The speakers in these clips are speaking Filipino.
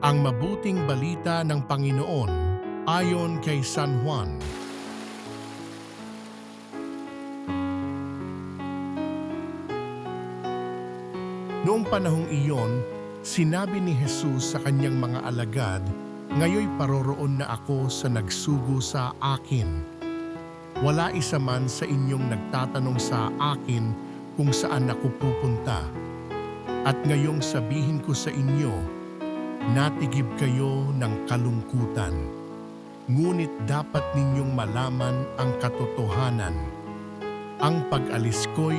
Ang mabuting balita ng Panginoon ayon kay San Juan. Noong panahong iyon, sinabi ni Jesus sa kanyang mga alagad, "Ngayoy paroroon na ako sa nagsugo sa akin. Wala isa man sa inyong nagtatanong sa akin kung saan ako pupunta. At ngayong sabihin ko sa inyo, natigib kayo ng kalungkutan. Ngunit dapat ninyong malaman ang katotohanan. Ang pag-alis ko'y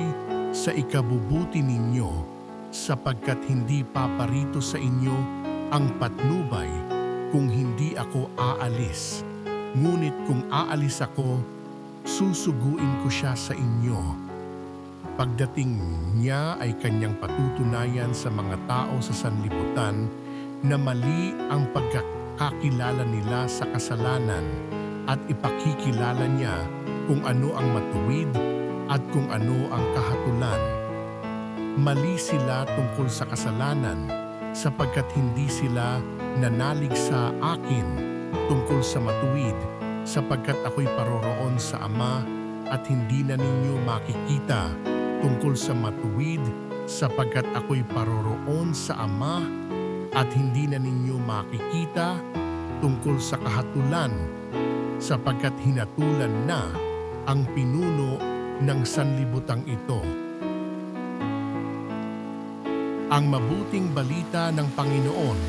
sa ikabubuti ninyo, sapagkat hindi paparito sa inyo ang patnubay kung hindi ako aalis. Ngunit kung aalis ako, susuguin ko siya sa inyo." Pagdating niya ay kanyang patutunayan sa mga tao sa sanlibutan na mali ang pagkakakilala nila sa kasalanan at ipakikilala niya kung ano ang matuwid at kung ano ang kahatulan. Mali sila tungkol sa kasalanan sapagkat hindi sila nanalig sa akin tungkol sa matuwid, sapagkat ako'y paroroon sa Ama at hindi na ninyo makikita tungkol sa matuwid, sapagkat ako'y paroroon sa Ama at hindi na ninyo makikita tungkol sa kahatulan, sapagkat hinatulan na ang pinuno ng sanlibutang ito. Ang mabuting balita ng Panginoon